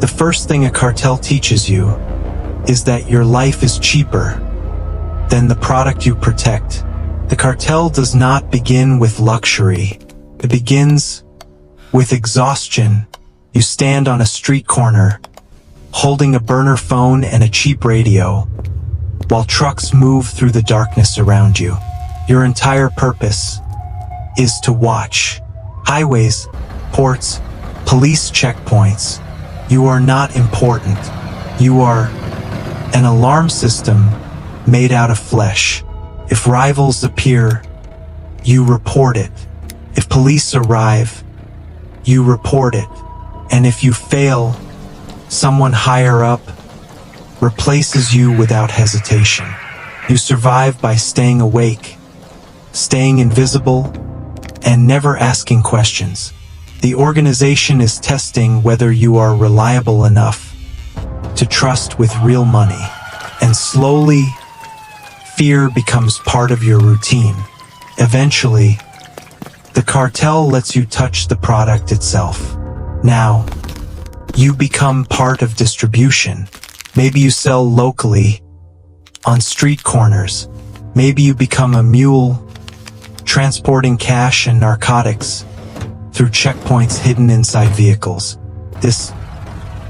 The first thing a cartel teaches you is that your life is cheaper than the product you protect. The cartel does not begin with luxury. It begins with exhaustion. You stand on a street corner, holding a burner phone and a cheap radio, while trucks move through the darkness around you. Your entire purpose is to watch highways, ports, police checkpoints. You are not important. You are an alarm system made out of flesh. If rivals appear, you report it. If police arrive, you report it. And if you fail, someone higher up replaces you without hesitation. You survive by staying awake, staying invisible, and never asking questions. The organization is testing whether you are reliable enough to trust with real money. And slowly, fear becomes part of your routine. Eventually, the cartel lets you touch the product itself. Now, you become part of distribution. Maybe you sell locally, on street corners. Maybe you become a mule, transporting cash and narcotics through checkpoints hidden inside vehicles. This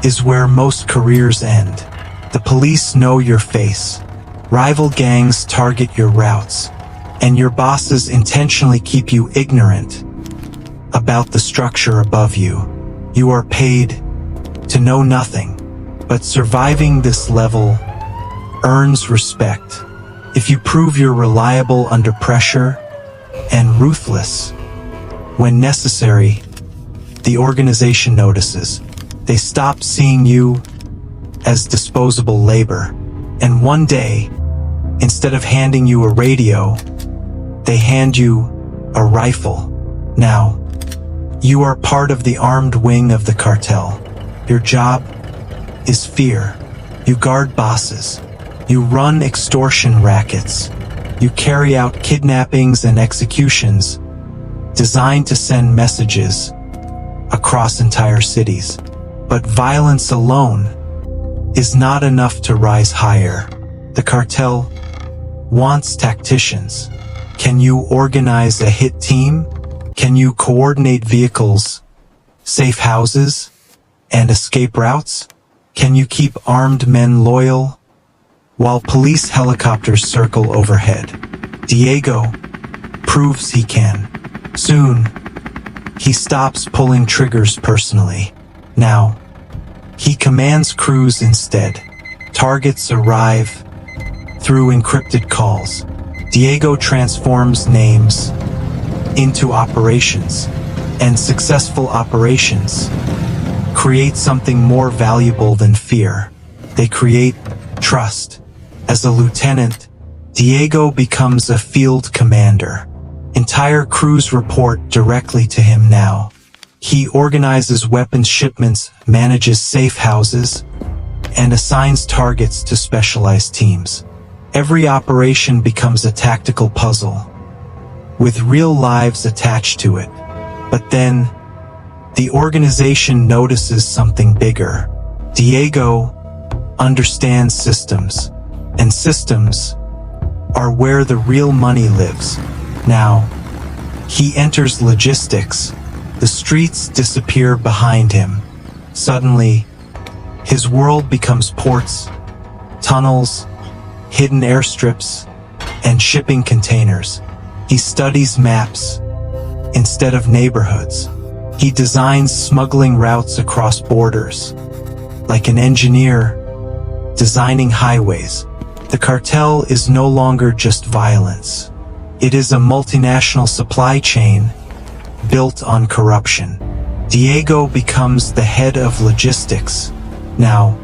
is where most careers end. The police know your face. Rival gangs target your routes, and your bosses intentionally keep you ignorant about the structure above you. You are paid to know nothing, but surviving this level earns respect. If you prove you're reliable under pressure and ruthless when necessary, the organization notices. They stop seeing you as disposable labor, and one day, instead of handing you a radio, they hand you a rifle. Now, you are part of the armed wing of the cartel. Your job is fear. You guard bosses. You run extortion rackets. You carry out kidnappings and executions designed to send messages across entire cities. But violence alone is not enough to rise higher. The cartel wants tacticians. Can you organize a hit team? Can you coordinate vehicles, safe houses, and escape routes? Can you keep armed men loyal while police helicopters circle overhead? Diego proves he can. Soon, he stops pulling triggers personally. Now, he commands crews instead. Targets arrive through encrypted calls. Diego transforms names into operations, and successful operations create something more valuable than fear. They create trust. As a lieutenant, Diego becomes a field commander. Entire crews report directly to him now. He organizes weapons shipments, manages safe houses, and assigns targets to specialized teams. Every operation becomes a tactical puzzle, with real lives attached to it. But then, the organization notices something bigger. Diego understands systems, and systems are where the real money lives. Now, he enters logistics. The streets disappear behind him. Suddenly, his world becomes ports, tunnels, hidden airstrips, and shipping containers. He studies maps instead of neighborhoods. He designs smuggling routes across borders, like an engineer designing highways. The cartel is no longer just violence. It is a multinational supply chain built on corruption. Diego becomes the head of logistics. Now,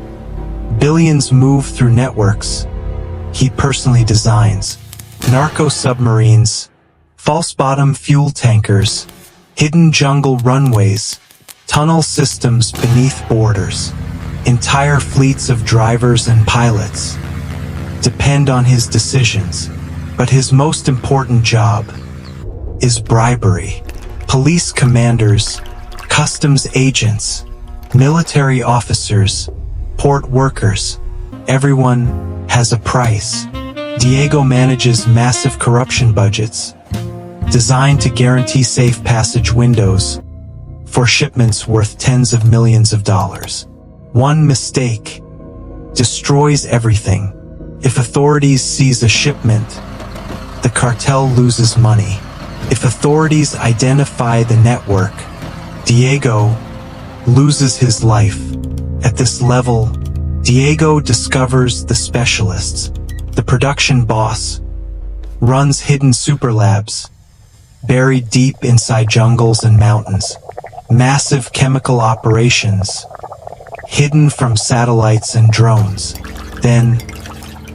billions move through networks he personally designs. Narco submarines, false bottom fuel tankers, hidden jungle runways, tunnel systems beneath borders. Entire fleets of drivers and pilots depend on his decisions. But his most important job is bribery. Police commanders, customs agents, Military officers, port workers, everyone has a price. Diego manages massive corruption budgets, designed to guarantee safe passage windows for shipments worth tens of millions of dollars. One mistake destroys everything. If authorities seize a shipment, the cartel loses money. If authorities identify the network, Diego loses his life. At this level, Diego discovers the specialists. The production boss runs hidden super labs, buried deep inside jungles and mountains. Massive chemical operations, hidden from satellites and drones. Then,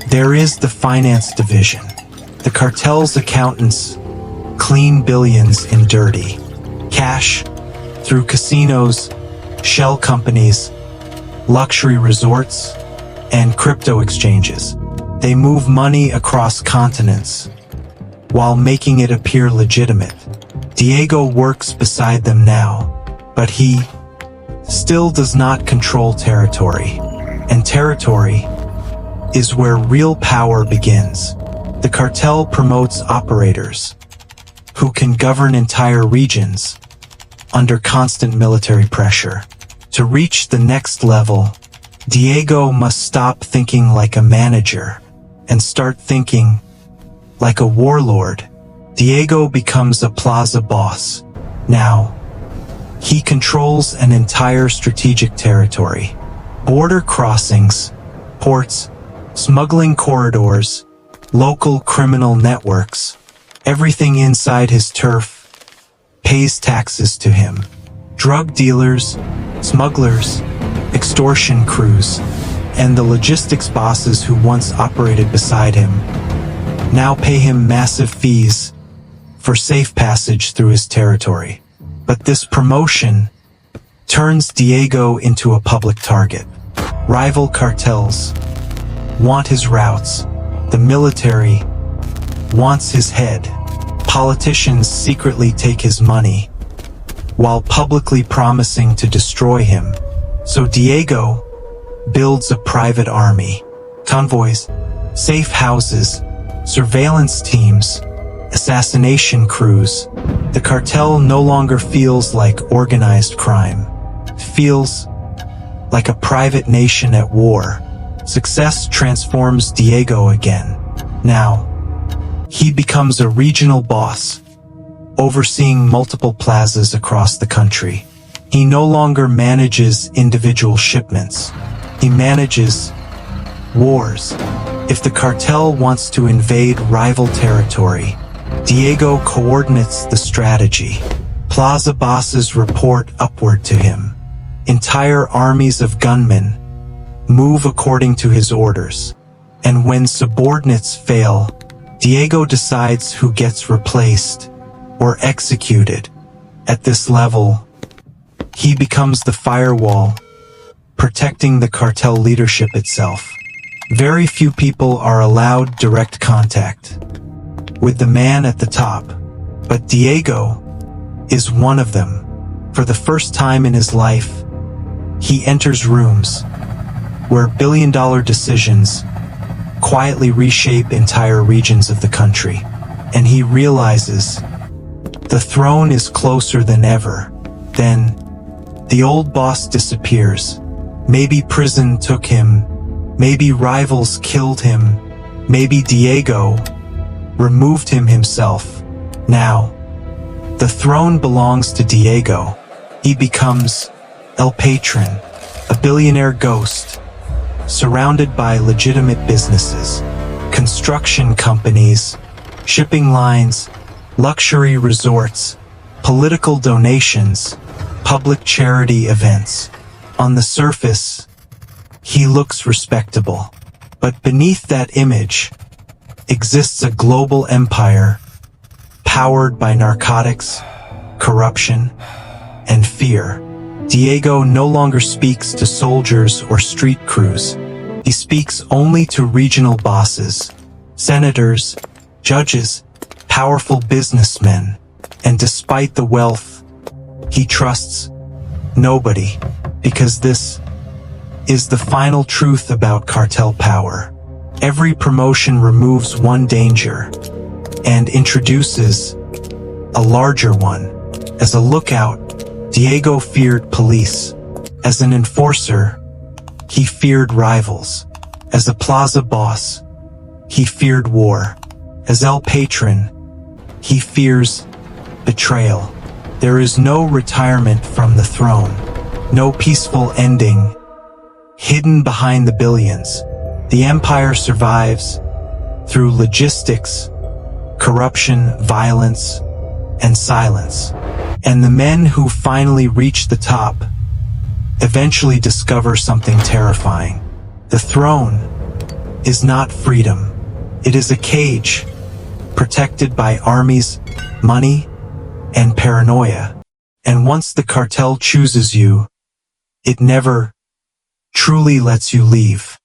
there is the finance division. The cartel's accountants clean billions in dirty cash through casinos, shell companies, luxury resorts, and crypto exchanges. They move money across continents while making it appear legitimate. Diego works beside them now, but he still does not control territory. And territory is where real power begins. The cartel promotes operators who can govern entire regions under constant military pressure. To reach the next level, Diego must stop thinking like a manager and start thinking like a warlord. Diego becomes a plaza boss. Now, he controls an entire strategic territory. Border crossings, ports, smuggling corridors, local criminal networks. Everything inside his turf pays taxes to him. Drug dealers, smugglers, extortion crews, and the logistics bosses who once operated beside him now pay him massive fees for safe passage through his territory. But this promotion turns Diego into a public target. Rival cartels want his routes. The military wants his head. Politicians secretly take his money while publicly promising to destroy him. So Diego builds a private army. Convoys, safe houses, surveillance teams, assassination crews. The cartel no longer feels like organized crime. It feels like a private nation at war. Success transforms Diego again. Now, he becomes a regional boss, overseeing multiple plazas across the country. He no longer manages individual shipments. He manages wars. If the cartel wants to invade rival territory, Diego coordinates the strategy. Plaza bosses report upward to him. Entire armies of gunmen move according to his orders. And when subordinates fail, Diego decides who gets replaced or executed. At this level, he becomes the firewall, protecting the cartel leadership itself. Very few people are allowed direct contact with the man at the top, but Diego is one of them. For the first time in his life, he enters rooms where billion-dollar decisions quietly reshape entire regions of the country, and he realizes the throne is closer than ever. Then, the old boss disappears. Maybe prison took him, maybe rivals killed him, maybe Diego removed him himself. Now, the throne belongs to Diego. He becomes El Patron, a billionaire ghost, surrounded by legitimate businesses, construction companies, shipping lines, luxury resorts, political donations, public charity events. On the surface, he looks respectable, but beneath that image exists a global empire powered by narcotics, corruption, and fear. Diego no longer speaks to soldiers or street crews. He speaks only to regional bosses, senators, judges, powerful businessmen, and despite the wealth, he trusts nobody. Because this is the final truth about cartel power. Every promotion removes one danger and introduces a larger one. As a lookout, Diego feared police. As an enforcer, he feared rivals. As a plaza boss, he feared war. As El Patron, he fears betrayal. There is no retirement from the throne, no peaceful ending hidden behind the billions. The empire survives through logistics, corruption, violence, and silence. And the men who finally reach the top eventually discover something terrifying. The throne is not freedom. It is a cage protected by armies, money, and paranoia. And once the cartel chooses you, it never truly lets you leave.